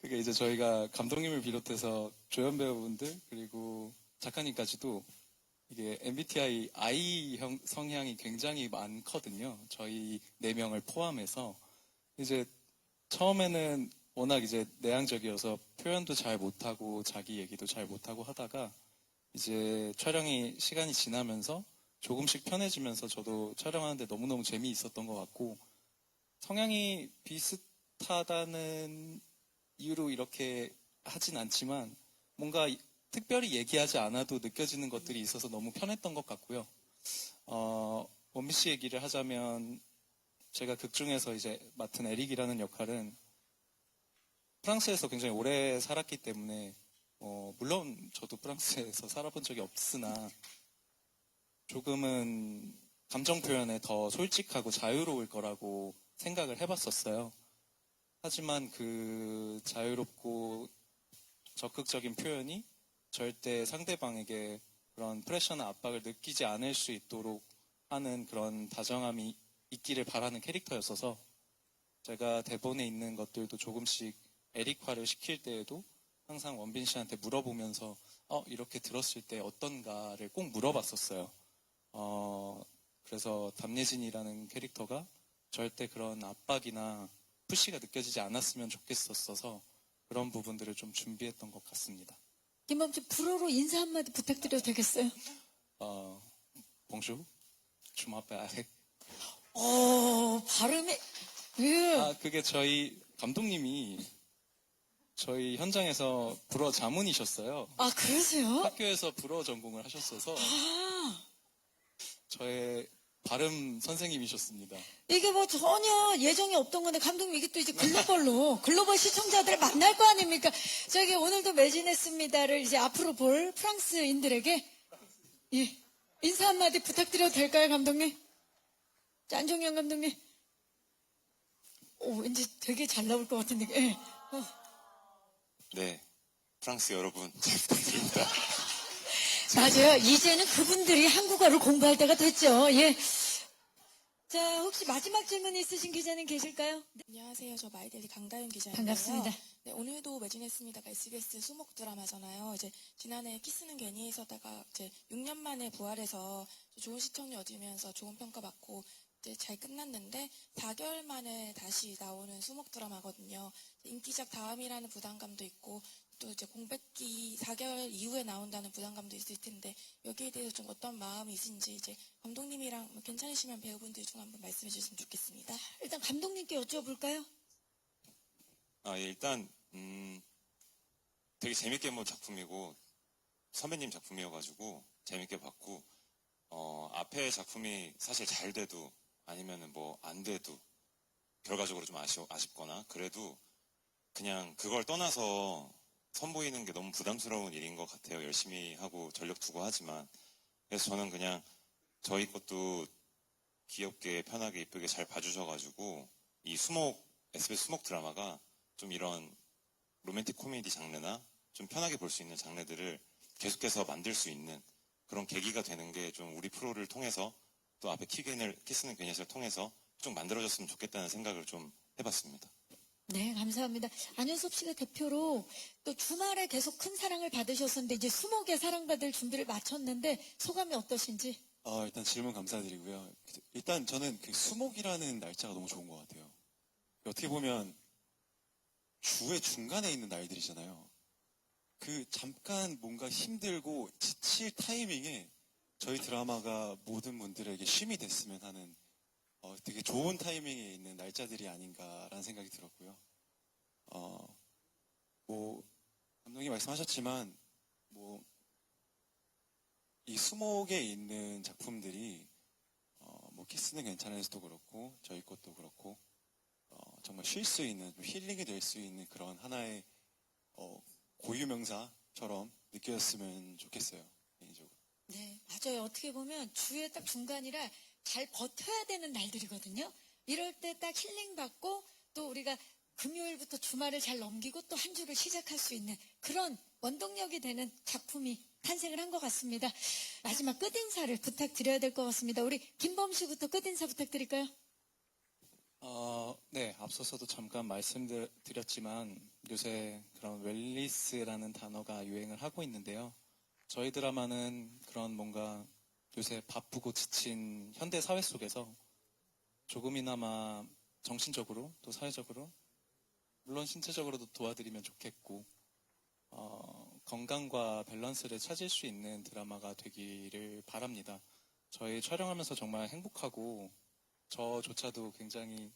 그게 이제 저희가 감독님을 비롯해서 조연 배우분들 그리고 작가님까지도 이게 MBTI I 성향이 굉장히 많거든요. 저희 4명을 포함해서 이제 처음에는 워낙 이제 내향적이어서 표현도 잘 못하고 자기 얘기도 잘 못하고 하다가 이제 촬영이 시간이 지나면서 조금씩 편해지면서 저도 촬영하는데 너무너무 재미있었던 것 같고 성향이 비슷하다는 이유로 이렇게 하진 않지만 뭔가 특별히 얘기하지 않아도 느껴지는 것들이 있어서 너무 편했던 것 같고요. 원빈 씨 얘기를 하자면 제가 극 중에서 이제 맡은 에릭이라는 역할은 프랑스에서 굉장히 오래 살았기 때문에 물론 저도 프랑스에서 살아본 적이 없으나 조금은 감정 표현에 더 솔직하고 자유로울 거라고 생각을 해봤었어요. 하지만 그 자유롭고 적극적인 표현이 절대 상대방에게 그런 프레셔나 압박을 느끼지 않을 수 있도록 하는 그런 다정함이 있기를 바라는 캐릭터였어서 제가 대본에 있는 것들도 조금씩 에릭화를 시킬 때에도 항상 원빈 씨한테 물어보면서 이렇게 들었을 때 어떤가를 꼭 물어봤었어요. 그래서 담예진이라는 캐릭터가 절대 그런 압박이나 푸시가 느껴지지 않았으면 좋겠었어서 그런 부분들을 좀 준비했던 것 같습니다. 김범씨 불어로 인사 한마디 부탁드려도 되겠어요? 봉슈, 주마빠에. 발음이, 예. 그게 저희 감독님이 저희 현장에서 불어 자문이셨어요. 아, 그러세요? 학교에서 불어 전공을 하셨어서 아, 저의 발음 선생님이셨습니다. 이게 뭐 전혀 예정이 없던 건데, 감독님 이게 또 이제 글로벌 시청자들을 만날 거 아닙니까? 저기 오늘도 매진했습니다를 이제 앞으로 볼 프랑스인들에게, 예, 인사 한마디 부탁드려도 될까요, 감독님? 안종현 감독님. 왠지 되게 잘 나올 것 같은 느낌. 예. 네, 프랑스 여러분 잘 부탁드립니다. 맞아요. 이제는 그분들이 한국어를 공부할 때가 됐죠. 예. 자, 혹시 마지막 질문 있으신 기자님 계실까요? 네, 안녕하세요. 저 마이데일리 강다윤 기자인데요. 반갑습니다. 네, 오늘도 매진했습니다가 SBS 수목 드라마잖아요. 이제 지난해 키스는 괜히 있었다가 이제 6년 만에 부활해서 좋은 시청률 얻으면서 좋은 평가 받고 이제 잘 끝났는데 4개월 만에 다시 나오는 수목 드라마거든요. 인기작 다음이라는 부담감도 있고 또 이제 공백기 4개월 이후에 나온다는 부담감도 있을 텐데 여기에 대해서 좀 어떤 마음이 있으신지 이제 감독님이랑 뭐 괜찮으시면 배우분들 중 한번 말씀해 주셨으면 좋겠습니다. 일단 감독님께 여쭤볼까요? 예, 일단 되게 재밌게 본 작품이고 선배님 작품이어가지고 재밌게 봤고 앞에 작품이 사실 잘 돼도 아니면은 뭐 안 돼도 결과적으로 좀 아쉽거나 그래도 그냥 그걸 떠나서 선보이는 게 너무 부담스러운 일인 것 같아요. 열심히 하고 전력 투고 하지만. 그래서 저는 그냥 저희 것도 귀엽게 편하게 이쁘게 잘 봐주셔가지고 이 SBS 수목 드라마가 좀 이런 로맨틱 코미디 장르나 좀 편하게 볼 수 있는 장르들을 계속해서 만들 수 있는 그런 계기가 되는 게 좀 우리 프로를 통해서 또 앞에 키스는 괜히를 통해서 좀 만들어졌으면 좋겠다는 생각을 좀 해봤습니다. 네, 감사합니다. 안윤섭 씨가 대표로 또 주말에 계속 큰 사랑을 받으셨었는데 이제 수목에 사랑받을 준비를 마쳤는데 소감이 어떠신지? 일단 질문 감사드리고요. 일단 저는 그 수목이라는 날짜가 너무 좋은 것 같아요. 어떻게 보면 주의 중간에 있는 날들이잖아요. 그 잠깐 뭔가 힘들고 지칠 타이밍에 저희 드라마가 모든 분들에게 쉼이 됐으면 하는 되게 좋은 타이밍에 있는 날짜들이 아닌가라는 생각이 들었고요. 뭐 감독님 말씀하셨지만 뭐 이 수목에 있는 작품들이 뭐 키스는 괜찮아서도 그렇고 저희 것도 그렇고 정말 쉴 수 있는 좀 힐링이 될 수 있는 그런 하나의 고유명사처럼 느껴졌으면 좋겠어요. 개인적으로. 네, 맞아요. 어떻게 보면 주의 딱 중간이라 잘 버텨야 되는 날들이거든요. 이럴 때 딱 힐링 받고 또 우리가 금요일부터 주말을 잘 넘기고 또 한 주를 시작할 수 있는 그런 원동력이 되는 작품이 탄생을 한 것 같습니다. 마지막 끝인사를 부탁드려야 될 것 같습니다. 우리 김범 씨부터 끝인사 부탁드릴까요? 네, 앞서서도 잠깐 말씀드렸지만 요새 그런 웰니스라는 단어가 유행을 하고 있는데요. 저희 드라마는 그런 뭔가 요새 바쁘고 지친 현대 사회 속에서 조금이나마 정신적으로 또 사회적으로 물론 신체적으로도 도와드리면 좋겠고 건강과 밸런스를 찾을 수 있는 드라마가 되기를 바랍니다. 저희 촬영하면서 정말 행복하고 저조차도 굉장히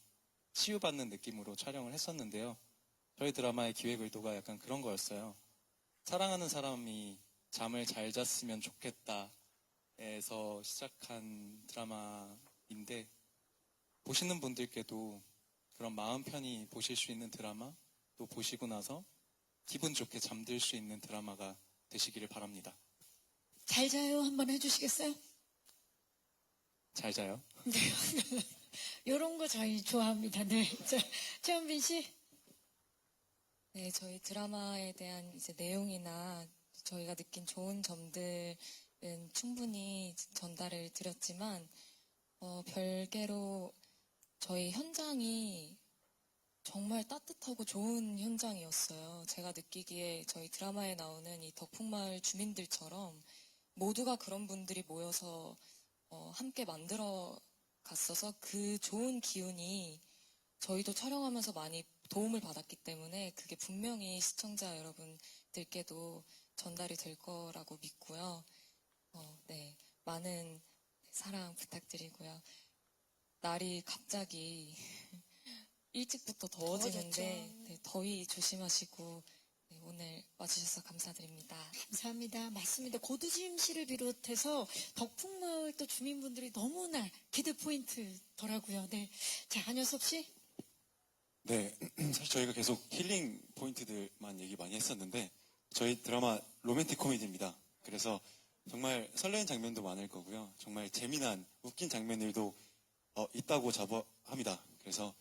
치유받는 느낌으로 촬영을 했었는데요. 저희 드라마의 기획 의도가 약간 그런 거였어요. 사랑하는 사람이 잠을 잘 잤으면 좋겠다 에서 시작한 드라마인데 보시는 분들께도 그런 마음 편히 보실 수 있는 드라마 또 보시고 나서 기분 좋게 잠들 수 있는 드라마가 되시기를 바랍니다. 잘 자요 한번 해주시겠어요? 잘 자요. 네. 이런 거 저희 좋아합니다. 네. 자, 최현빈 씨. 네, 저희 드라마에 대한 이제 내용이나 저희가 느낀 좋은 점들은 충분히 전달을 드렸지만 별개로 저희 현장이 정말 따뜻하고 좋은 현장이었어요. 제가 느끼기에 저희 드라마에 나오는 이 덕풍마을 주민들처럼 모두가 그런 분들이 모여서 함께 만들어 갔어서 그 좋은 기운이 저희도 촬영하면서 많이 도움을 받았기 때문에 그게 분명히 시청자 여러분들께도 전달이 될 거라고 믿고요. 네, 많은 사랑 부탁드리고요. 날이 갑자기 일찍부터 더워지는데 네, 더위 조심하시고 네, 오늘 와주셔서 감사드립니다. 감사합니다. 맞습니다. 고두심씨를 비롯해서 덕풍마을 또 주민분들이 너무나 기대 포인트더라고요. 네. 자, 안효섭 씨. 네, 사실 저희가 계속 힐링 포인트들만 얘기 많이 했었는데 저희 드라마 로맨틱 코미디입니다. 그래서 정말 설레는 장면도 많을 거고요. 정말 재미난 웃긴 장면들도 있다고 자부합니다. 그래서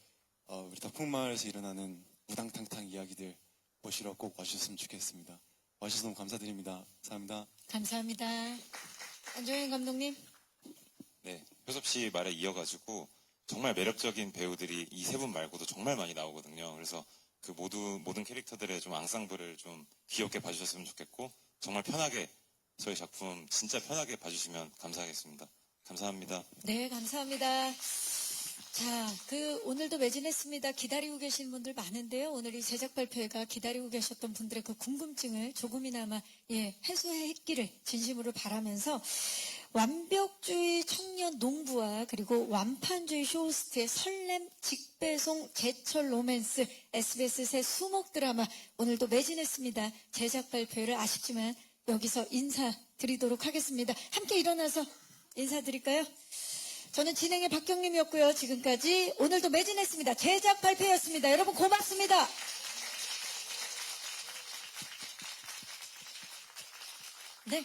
우리 덕풍마을에서 일어나는 우당탕탕 이야기들 보시러 꼭 와주셨으면 좋겠습니다. 와주셔서 너무 감사드립니다. 감사합니다. 감사합니다. 안정현 감독님. 네, 효섭 씨 말에 이어가지고 정말 매력적인 배우들이 이 세 분 말고도 정말 많이 나오거든요. 그래서 그 모든 캐릭터들의 좀 앙상블을 좀 귀엽게 봐주셨으면 좋겠고 정말 편하게 저희 작품 진짜 편하게 봐주시면 감사하겠습니다. 감사합니다. 네, 감사합니다. 자, 오늘도 매진했습니다. 기다리고 계신 분들 많은데요. 오늘 이 제작 발표회가 기다리고 계셨던 분들의 그 궁금증을 조금이나마 해소했기를 진심으로 바라면서 완벽주의 청년 농부와 그리고 완판주의 쇼호스트의 설렘 직배송 제철 로맨스 SBS 새 수목 드라마 오늘도 매진했습니다. 제작 발표회를 아쉽지만 여기서 인사드리도록 하겠습니다. 함께 일어나서 인사드릴까요? 저는 진행의 박경림이었고요. 지금까지 오늘도 매진했습니다. 제작 발표였습니다. 여러분 고맙습니다. 네.